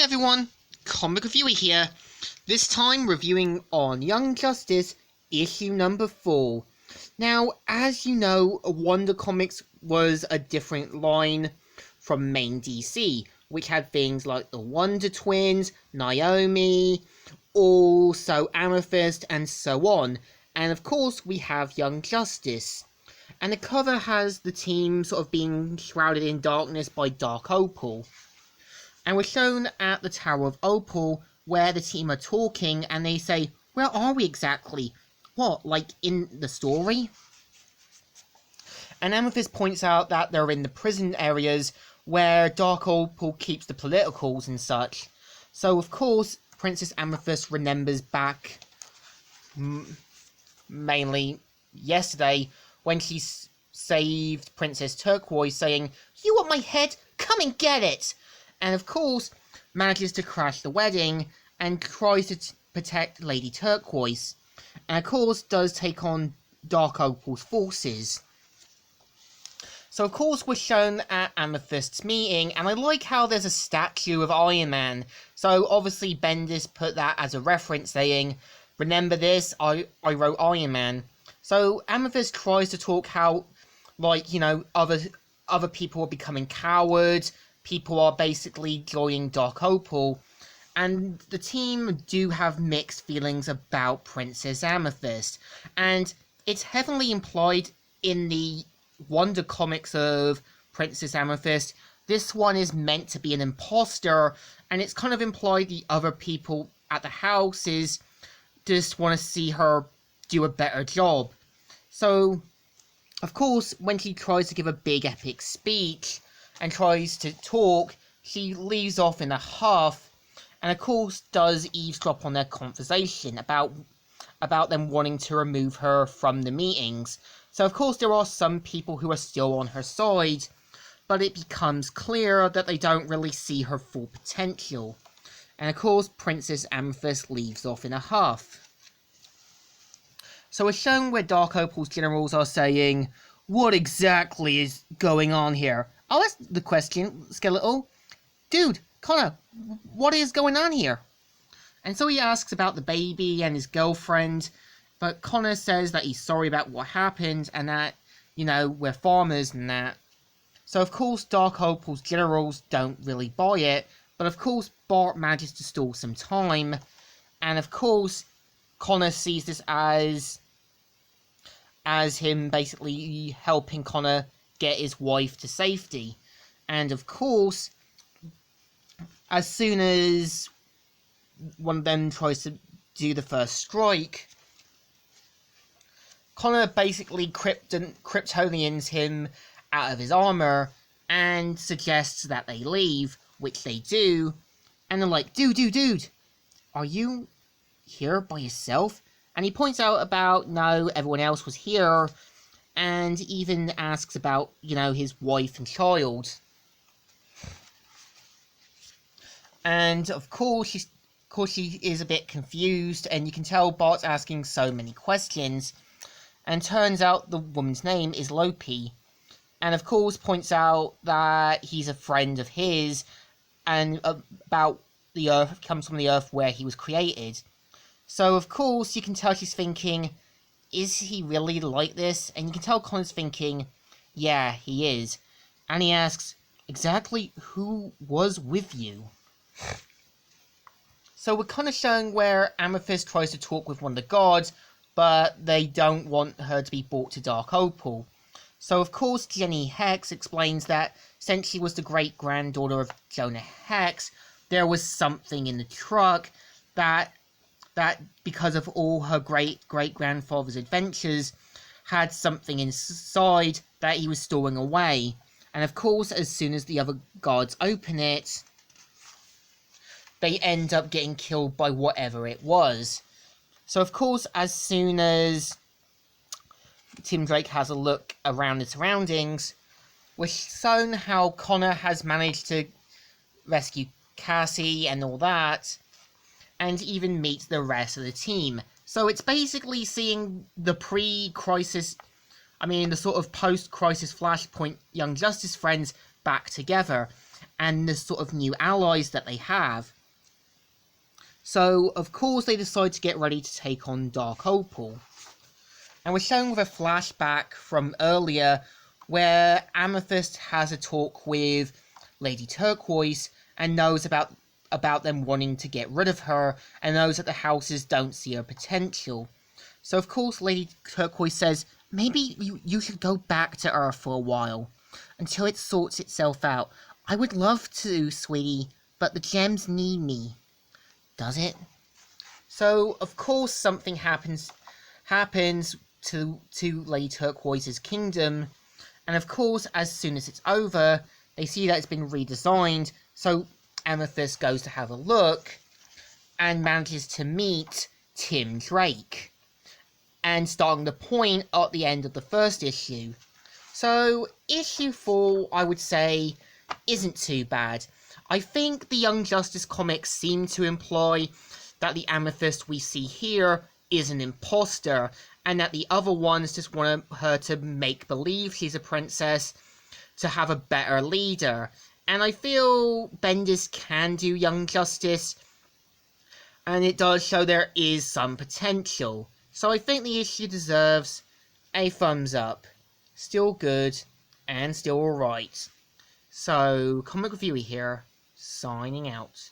everyone, Comic Reviewer here, this time reviewing on Young Justice issue number 4. Now, as you know, Wonder Comics was a different line from main DC, which had things like the Wonder Twins, Naomi, also Amethyst, and so on. And of course, we have Young Justice. And the cover has the team sort of being shrouded in darkness by Dark Opal. And we're shown at the Tower of Opal, where the team are talking, and they say, where are we exactly? What, like in the story? And Amethyst points out that they're in the prison areas, where Dark Opal keeps the politicals and such. So, of course, Princess Amethyst remembers back, mainly yesterday, when she saved Princess Turquoise, saying, "You want my head? Come and get it!" And of course, manages to crash the wedding and tries to protect Lady Turquoise. And of course, does take on Dark Opal's forces. So of course, we're shown at Amethyst's meeting, and I like how there's a statue of Iron Man. So obviously, Bendis put that as a reference, saying, remember this, I wrote Iron Man. So Amethyst tries to talk how, like, you know, other people are becoming cowards, people are basically joining Dark Opal, and the team do have mixed feelings about Princess Amethyst. And it's heavily implied in the Wonder Comics of Princess Amethyst. This one is meant to be an imposter, and it's kind of implied the other people at the houses just want to see her do a better job. So, of course, when she tries to give a big epic speech and tries to talk, she leaves off in a huff, and of course does eavesdrop on their conversation about them wanting to remove her from the meetings. So of course there are some people who are still on her side, but it becomes clear that they don't really see her full potential. And of course Princess Amethyst leaves off in a huff. So we're shown where Dark Opal's generals are saying, what exactly is going on here? I'll ask the question, Skeletal. Dude, Connor, what is going on here? And so he asks about the baby and his girlfriend, but Connor says that he's sorry about what happened and that, you know, we're farmers and that. So of course Dark Opal's generals don't really buy it, but of course Bart manages to stall some time, and of course Connor sees this as him basically helping Connor get his wife to safety. And of course, as soon as one of them tries to do the first strike, Connor basically Kryptonians him out of his armor and suggests that they leave, which they do. And they're like, dude, are you here by yourself? And he points out about, no, everyone else was here, and even asks about, you know, his wife and child. And of course she is a bit confused, and you can tell Bart's asking so many questions. And turns out the woman's name is Loki. And of course points out that he's a friend of his, and about the Earth, comes from the Earth where he was created. So of course you can tell she's thinking, is he really like this? And you can tell Connor's thinking, yeah, he is. And he asks, exactly who was with you? So we're kind of showing where Amethyst tries to talk with one of the gods, but they don't want her to be brought to Dark Opal. So of course Jenny Hex explains that since she was the great-granddaughter of Jonah Hex, there was something in the truck that because of all her great-grandfather's adventures, had something inside that he was storing away. And of course, as soon as the other guards open it, they end up getting killed by whatever it was. So of course, as soon as Tim Drake has a look around the surroundings, we're shown how Connor has managed to rescue Cassie and all that, and even meet the rest of the team. So it's basically seeing the pre-crisis, the sort of post-crisis Flashpoint Young Justice friends back together, and the sort of new allies that they have. So, of course, they decide to get ready to take on Dark Opal. And we're shown with a flashback from earlier where Amethyst has a talk with Lady Turquoise and knows about them wanting to get rid of her and knows that the houses don't see her potential. So, of course, Lady Turquoise says, maybe you should go back to Earth for a while until it sorts itself out. I would love to, sweetie, but the gems need me. Does it? So, of course, something happens to Lady Turquoise's kingdom, and of course, as soon as it's over, they see that it's been redesigned, so Amethyst goes to have a look, and manages to meet Tim Drake, and starting the point at the end of the first issue. So, issue 4, I would say, isn't too bad. I think the Young Justice comics seem to imply that the Amethyst we see here is an imposter, and that the other ones just want her to make believe she's a princess to have a better leader. And I feel Bendis can do Young Justice, and it does show there is some potential. So I think the issue deserves a thumbs up. Still good, and still alright. So, Comic Reviewer here, signing out.